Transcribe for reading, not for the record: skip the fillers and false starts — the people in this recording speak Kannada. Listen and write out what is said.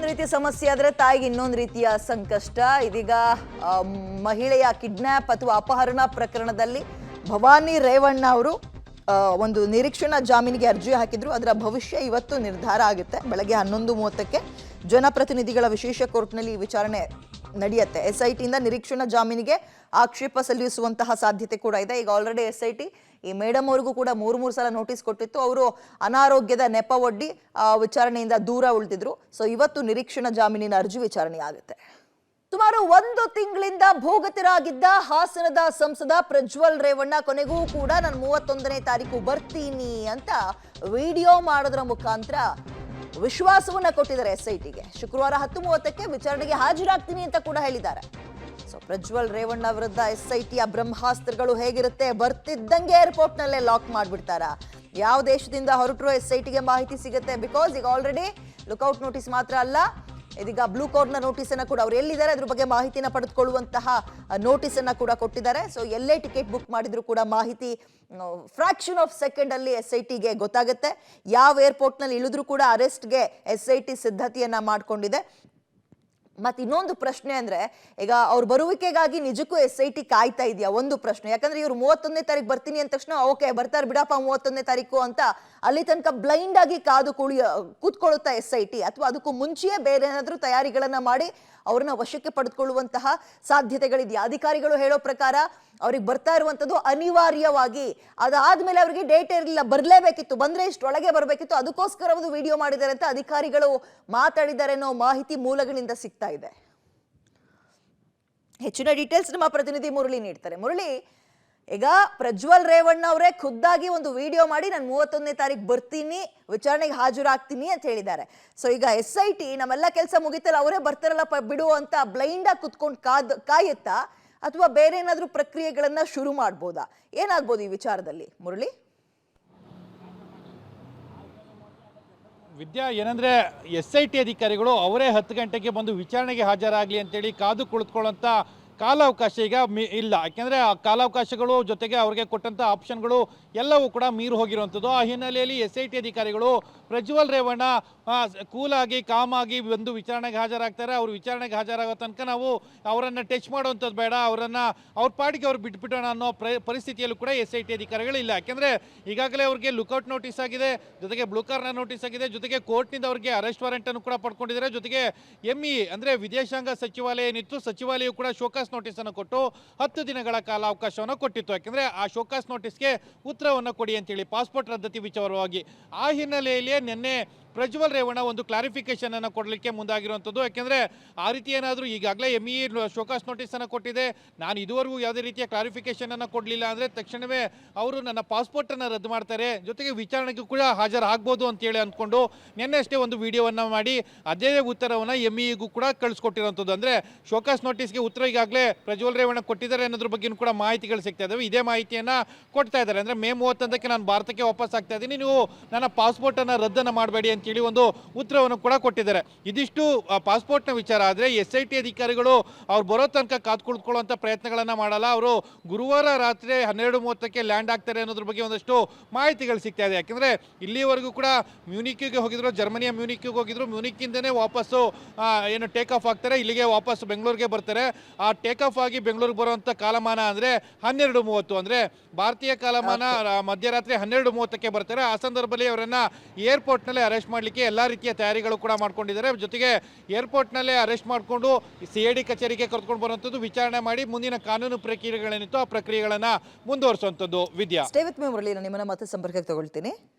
ರೀತಿಯ ಸಮಸ್ಯೆ ಆದ್ರೆ ತಾಯಿಗೆ ಇನ್ನೊಂದು ರೀತಿಯ ಸಂಕಷ್ಟ. ಇದೀಗ ಮಹಿಳೆಯ ಕಿಡ್ನಾಪ್ ಅಥವಾ ಅಪಹರಣ ಪ್ರಕರಣದಲ್ಲಿ ಭವಾನಿ ರೇವಣ್ಣ ಅವರು ಒಂದು ನಿರೀಕ್ಷಣಾ ಜಾಮೀನಿಗೆ ಅರ್ಜಿ ಹಾಕಿದ್ರು. ಅದರ ಭವಿಷ್ಯ ಇವತ್ತು ನಿರ್ಧಾರ ಆಗುತ್ತೆ. ಬೆಳಗ್ಗೆ 11:30ಕ್ಕೆ ಜನಪ್ರತಿನಿಧಿಗಳ ವಿಶೇಷ ಕೋರ್ಟ್ನಲ್ಲಿ ವಿಚಾರಣೆ ನಡೆಯುತ್ತೆ. SITಯಿಂದ ನಿರೀಕ್ಷಣಾ ಜಾಮೀನಿಗೆ ಆಕ್ಷೇಪ ಸಲ್ಲಿಸುವಂತಹ ಸಾಧ್ಯತೆ ಕೂಡ ಇದೆ. ಈಗ ಆಲ್ರೆಡಿ SIT ಈ ಮೇಡಮ್ ಅವ್ರಿಗೂ ಕೂಡ ಮೂರು ಸಲ ನೋಟಿಸ್ ಕೊಟ್ಟಿತ್ತು. ಅವರು ಅನಾರೋಗ್ಯದ ನೆಪ ಒಡ್ಡಿ ವಿಚಾರಣೆಯಿಂದ ದೂರ ಉಳಿದಿದ್ರು. ಸೊ ಇವತ್ತು ನಿರೀಕ್ಷಣಾ ಜಾಮೀನಿನ ಅರ್ಜಿ ವಿಚಾರಣೆ ಆಗುತ್ತೆ. ಸುಮಾರು 1 ತಿಂಗಳಿಂದ ಭೂಗತರಾಗಿದ್ದ ಹಾಸನದ ಸಂಸದ ಪ್ರಜ್ವಲ್ ರೇವಣ್ಣ ಕೊನೆಗೂ ಕೂಡ ನಾನು 31ನೇ ತಾರೀಕು ಬರ್ತೀನಿ ಅಂತ ವಿಡಿಯೋ ಮಾಡೋದ್ರ ಮುಖಾಂತರ ವಿಶ್ವಾಸವನ್ನ ಕೊಟ್ಟಿದ್ದಾರೆ SITಗೆ. ಶುಕ್ರವಾರ 10:30ಕ್ಕೆ ವಿಚಾರಣೆಗೆ ಹಾಜರಾಗ್ತೀನಿ ಅಂತ ಕೂಡ ಹೇಳಿದ್ದಾರೆ. ಸೊ ಪ್ರಜ್ವಲ್ ರೇವಣ್ಣ ವಿರುದ್ಧ SITಯ ಬ್ರಹ್ಮಾಸ್ತ್ರಗಳು ಹೇಗಿರುತ್ತೆ? ಬರ್ತಿದ್ದಂಗೆ ಏರ್ಪೋರ್ಟ್ ನಲ್ಲೇ ಲಾಕ್ ಮಾಡ್ಬಿಡ್ತಾರ? ಯಾವ ದೇಶದಿಂದ ಹೊರಟರು SITಗೆ ಮಾಹಿತಿ ಸಿಗುತ್ತೆ. ಬಿಕಾಸ್ ಈಗ ಆಲ್ರೆಡಿ ಲುಕ್ಔಟ್ ನೋಟಿಸ್ ಮಾತ್ರ ಅಲ್ಲ, ಇದೀಗ ಬ್ಲೂ ಕಾರ್ನರ್ ನೋಟಿಸ್ ಅನ್ನ ಕೂಡ ಅವ್ರು ಎಲ್ಲಿದ್ದಾರೆ ಅದ್ರ ಬಗ್ಗೆ ಮಾಹಿತಿನ ಪಡೆದುಕೊಳ್ಳುವಂತಹ ನೋಟಿಸ್ ಅನ್ನ ಕೂಡ ಕೊಟ್ಟಿದ್ದಾರೆ. ಸೊ ಎಲ್ಲೇ ಟಿಕೆಟ್ ಬುಕ್ ಮಾಡಿದ್ರು ಕೂಡ ಮಾಹಿತಿ ಫ್ರಾಕ್ಷನ್ ಆಫ್ ಸೆಕೆಂಡ್ ಅಲ್ಲಿ SITಗೆ ಗೊತ್ತಾಗುತ್ತೆ. ಯಾವ ಏರ್ಪೋರ್ಟ್ ನಲ್ಲಿ ಇಳಿದ್ರು ಕೂಡ ಅರೆಸ್ಟ್ಗೆ SIT ಸಿದ್ಧತೆಯನ್ನ ಮಾಡ್ಕೊಂಡಿದೆ. ಮತ್ತೆ ಇನ್ನೊಂದು ಪ್ರಶ್ನೆ ಅಂದ್ರೆ, ಈಗ ಅವ್ರ ಬರುವಿಕೆಗಾಗಿ ನಿಜಕ್ಕೂ SIT ಕಾಯ್ತಾ ಇದೆಯಾ? ಒಂದು ಪ್ರಶ್ನೆ. ಯಾಕಂದ್ರೆ ಇವ್ರು 31ನೇ ತಾರೀಕು ಬರ್ತೀನಿ ಅಂದ ತಕ್ಷಣ ಓಕೆ ಬರ್ತಾರೆ ಬಿಡಪ್ಪ 31ನೇ ತಾರೀಕು ಅಂತ ಅಲ್ಲಿ ತನಕ ಬ್ಲೈಂಡ್ ಆಗಿ ಕಾದು ಕೂತ್ಕೊಳ್ಳುತ್ತಾ SIT, ಅಥವಾ ಅದಕ್ಕೂ ಮುಂಚೆಯೇ ಬೇರೆ ಏನಾದ್ರೂ ತಯಾರಿಗಳನ್ನ ಮಾಡಿ ಅವ್ರನ್ನ ವಶಕ್ಕೆ ಪಡೆದುಕೊಳ್ಳುವಂತಹ ಸಾಧ್ಯತೆಗಳಿದೆಯಾ? ಅಧಿಕಾರಿಗಳು ಹೇಳೋ ಪ್ರಕಾರ ಅವ್ರಿಗೆ ಬರ್ತಾ ಇರುವಂತದ್ದು ಅನಿವಾರ್ಯವಾಗಿ, ಅದಾದ್ಮೇಲೆ ಅವ್ರಿಗೆ ಡೇಟ್ ಇರಲಿಲ್ಲ, ಬರ್ಲೇಬೇಕಿತ್ತು, ಬಂದ್ರೆ ಇಷ್ಟೊಳಗೆ ಬರ್ಬೇಕಿತ್ತು, ಅದಕ್ಕೋಸ್ಕರ ಒಂದು ವಿಡಿಯೋ ಮಾಡಿದ್ದಾರೆ ಅಂತ ಅಧಿಕಾರಿಗಳು ಮಾತಾಡಿದ್ದಾರೆ ಅನ್ನೋ ಮಾಹಿತಿ ಮೂಲಗಳಿಂದ ಸಿಗ್ತಾ ಇದೆ. ಹೆಚ್ಚಿನ ಡೀಟೇಲ್ಸ್ ನಮ್ಮ ಪ್ರತಿನಿಧಿ ಮುರಳಿ ನೀಡ್ತಾರೆ. ಮುರಳಿ, ಈಗ ಪ್ರಜ್ವಲ್ ರೇವಣ್ಣ ಅವರೇ ಖುದ್ದಾಗಿ ಒಂದು ವಿಡಿಯೋ ಮಾಡಿ ನಾನು 31ನೇ ತಾರೀಕು ಬರ್ತೀನಿ, ವಿಚಾರಣೆಗೆ ಹಾಜರಾಗ್ತೀನಿ ಅಂತ ಹೇಳಿದ್ದಾರೆ. ಸೊ ಈಗ SIT ನಮ್ಮೆಲ್ಲ ಕೆಲಸ ಮುಗಿತಲ್ಲ, ಅವರೇ ಬರ್ತಾರಲ್ಲ ಬಿಡು ಅಂತ ಬ್ಲೈಂಡ್ ಆಗಿ ಕುತ್ಕೊಂಡು ಕಾಯುತ್ತಾ, ಅಥವಾ ಬೇರೆ ಏನಾದ್ರೂ ಪ್ರಕ್ರಿಯೆಗಳನ್ನ ಶುರು ಮಾಡ್ಬೋದಾ? ಏನಾಗ್ಬೋದು ಈ ವಿಚಾರದಲ್ಲಿ ಮುರಳಿ? ವಿದ್ಯಾ, ಏನಂದರೆ SIT ಅಧಿಕಾರಿಗಳು ಅವರೇ 10 ಗಂಟೆಗೆ ಬಂದು ವಿಚಾರಣೆಗೆ ಹಾಜರಾಗಲಿ ಅಂತೇಳಿ ಕಾದು ಕುಳಿತುಕೊಳ್ಳೋಂಥ ಕಾಲಾವಕಾಶ ಈಗ ಇಲ್ಲ. ಯಾಕೆಂದರೆ ಆ ಕಾಲಾವಕಾಶಗಳು ಜೊತೆಗೆ ಅವ್ರಿಗೆ ಕೊಟ್ಟಂಥ ಆಪ್ಷನ್ಗಳು ಎಲ್ಲವೂ ಕೂಡ ಮೀರು ಹೋಗಿರುವಂಥದ್ದು. ಆ ಹಿನ್ನೆಲೆಯಲ್ಲಿ SIT ಅಧಿಕಾರಿಗಳು ಪ್ರಜ್ವಲ್ ರೇವಣ್ಣ ಕೂಲಾಗಿ ಕಾಮಾಗಿ ಬಂದು ವಿಚಾರಣೆಗೆ ಹಾಜರಾಗ್ತಾರೆ. ಅವರು ವಿಚಾರಣೆಗೆ ಹಾಜರಾಗೋ ತನಕ ನಾವು ಅವರನ್ನು ಟಚ್ ಮಾಡುವಂಥದ್ದು ಬೇಡ, ಅವರನ್ನು ಅವ್ರ ಪಾಡಿಗೆ ಅವ್ರು ಬಿಟ್ಬಿಟ್ಟೋಣ ಅನ್ನೋ ಪರಿಸ್ಥಿತಿಯಲ್ಲೂ ಕೂಡ SIT ಅಧಿಕಾರಿಗಳಿಲ್ಲ. ಯಾಕೆಂದರೆ ಈಗಾಗಲೇ ಅವ್ರಿಗೆ ಲುಕ್ಔಟ್ ನೋಟಿಸ್ ಆಗಿದೆ, ಜೊತೆಗೆ ಬ್ಲೂ ಕಾರ್ನರ್ ನೋಟಿಸ್ ಆಗಿದೆ, ಜೊತೆಗೆ ಕೋರ್ಟ್ನಿಂದ ಅವರಿಗೆ ಅರೆಸ್ಟ್ ವಾರೆಂಟನ್ನು ಕೂಡ ಪಡ್ಕೊಂಡಿದ್ದಾರೆ. ಜೊತೆಗೆ ME ಅಂದರೆ ವಿದೇಶಾಂಗ ಸಚಿವಾಲಯ ಏನಿತ್ತು, ಸಚಿವಾಲಯ ಕೂಡ ಶೋಕಾಸ್ ನೋಟಿಸನ್ನು ಕೊಟ್ಟು 10 ದಿನಗಳ ಕಾಲಾವಕಾಶವನ್ನು ಕೊಟ್ಟಿತ್ತು. ಯಾಕೆಂದರೆ ಆ ಶೋಕಾಸ್ ನೋಟಿಸ್ಗೆ ಉತ್ತರವನ್ನು ಕೊಡಿ ಅಂತೇಳಿ ಪಾಸ್ಪೋರ್ಟ್ ರದ್ದತಿ ವಿಚಾರವಾಗಿ. ಆ ಹಿನ್ನೆಲೆಯಲ್ಲಿ ನಿನ್ನೆ ಪ್ರಜ್ವಲ್ ರೇವಣ್ಣ ಒಂದು ಕ್ಲಾರಿಫಿಕೇಶನ್ ಅನ್ನು ಕೊಡಲಿಕ್ಕೆ ಮುಂದಾಗಿರುವಂಥದ್ದು. ಯಾಕೆಂದರೆ ಆ ರೀತಿ ಏನಾದರೂ ಈಗಾಗಲೇ ME ಶೋಕಾಸ್ ನೋಟಿಸನ್ನು ಕೊಟ್ಟಿದೆ, ನಾನು ಇದುವರೆಗೂ ಯಾವುದೇ ರೀತಿಯ ಕ್ಲಾರಿಫಿಕೇಶನ್ ಅನ್ನು ಕೊಡಲಿಲ್ಲ ಅಂದರೆ ತಕ್ಷಣವೇ ಅವರು ನನ್ನ ಪಾಸ್ಪೋರ್ಟನ್ನು ರದ್ದು ಮಾಡ್ತಾರೆ, ಜೊತೆಗೆ ವಿಚಾರಣೆಗೂ ಕೂಡ ಹಾಜರಾಗ್ಬೋದು ಅಂತೇಳಿ ಅಂದ್ಕೊಂಡು ನಿನ್ನೆ ಅಷ್ಟೇ ಒಂದು ವಿಡಿಯೋವನ್ನು ಮಾಡಿ ಅದೇ ಉತ್ತರವನ್ನು MEಗೂ ಕೂಡ ಕಳಿಸ್ಕೊಟ್ಟಿರುವಂಥದ್ದು. ಅಂದರೆ ಶೋಕಾಸ್ ನೋಟಿಸ್ಗೆ ಉತ್ತರ ಈಗಾಗಲೇ ಪ್ರಜ್ವಲ್ ರೇವಣ್ಣ ಕೊಟ್ಟಿದ್ದಾರೆ ಅನ್ನೋದ್ರ ಬಗ್ಗೆ ಕೂಡ ಮಾಹಿತಿಗಳು ಸಿಗ್ತಾ ಇದ್ದಾವೆ. ಇದೇ ಮಾಹಿತಿಯನ್ನು ಕೊಡ್ತಾ ಇದ್ದಾರೆ. ಅಂದರೆ ಮೇ 31ಕ್ಕೆ ನಾನು ಭಾರತಕ್ಕೆ ವಾಪಸ್ ಆಗ್ತಾ ಇದ್ದೀನಿ, ನೀವು ನನ್ನ ಪಾಸ್ಪೋರ್ಟನ್ನು ರದ್ದನ್ನು ಮಾಡಬೇಡಿ ಅಂತೇಳಿ ಒಂದು ಉತ್ತರವನ್ನು ಕೂಡ ಕೊಟ್ಟಿದ್ದಾರೆ. ಇದಿಷ್ಟು ಪಾಸ್ಪೋರ್ಟ್ನ ವಿಚಾರ. ಆದರೆ SIT ಅಧಿಕಾರಿಗಳು ಅವ್ರು ಬರೋ ತನಕ ಕಾದು ಕುಳಿತುಕೊಳ್ಳುವಂಥ ಪ್ರಯತ್ನಗಳನ್ನು ಮಾಡಲ್ಲ. ಅವರು ಗುರುವಾರ ರಾತ್ರಿ 12:30ಕ್ಕೆ ಲ್ಯಾಂಡ್ ಆಗ್ತಾರೆ ಅನ್ನೋದ್ರ ಬಗ್ಗೆ ಒಂದಷ್ಟು ಮಾಹಿತಿಗಳು ಸಿಗ್ತಾ ಇದೆ. ಯಾಕೆಂದರೆ ಇಲ್ಲಿವರೆಗೂ ಕೂಡ ಮ್ಯೂನಿಕ್ಗೆ ಹೋಗಿದ್ರು, ಜರ್ಮನಿಯ ಮ್ಯೂನಿಕ್ಗೆ ಹೋಗಿದ್ರು, ಮ್ಯೂನಿಕ್ಕಿಂದನೇ ವಾಪಸ್ಸು ಏನು ಟೇಕ್ ಆಫ್ ಆಗ್ತಾರೆ, ಇಲ್ಲಿಗೆ ವಾಪಸ್ ಬೆಂಗಳೂರಿಗೆ ಬರ್ತಾರೆ. ಆ ಟೇಕ್ ಆಫ್ ಆಗಿ ಬೆಂಗಳೂರಿಗೆ ಬರುವಂಥ ಕಾಲಮಾನ ಅಂದರೆ 12:30, ಅಂದರೆ ಭಾರತೀಯ ಕಾಲಮಾನ ಮಧ್ಯರಾತ್ರಿ 12:30ಕ್ಕೆ ಬರ್ತಾರೆ. ಆ ಸಂದರ್ಭದಲ್ಲಿ ಅವರನ್ನು ಏರ್ಪೋರ್ಟ್ನಲ್ಲೇ ಅರೆಸ್ಟ್ ಮಾಡಲಿಕ್ಕೆ ಎಲ್ಲ ರೀತಿಯ ತಯಾರಿಗಳು ಕೂಡ ಮಾಡ್ಕೊಂಡಿದ್ದಾರೆ. ಜೊತೆಗೆ ಏರ್ಪೋರ್ಟ್ನಲ್ಲೇ ಅರೆಸ್ಟ್ ಮಾಡಿಕೊಂಡು CID ಕಚೇರಿಗೆ ಕರೆದುಕೊಂಡು ಬರುವಂಥದ್ದು, ವಿಚಾರಣೆ ಮಾಡಿ ಮುಂದಿನ ಕಾನೂನು ಪ್ರಕ್ರಿಯೆಗಳೇನಿತ್ತು ಆ ಪ್ರಕ್ರಿಯೆಗಳನ್ನು ಮುಂದುವರಿಸುವಂಥದ್ದು. ವಿದ್ಯಾ, ಸ್ಟೇ ವಿತ್ ಮೀ ಮುರಳಿ, ನಾನು ನಿಮ್ಮನ್ನ ಮತ್ತೆ ಸಂಪರ್ಕಕ್ಕೆ ತಗೊಳ್ತೀನಿ.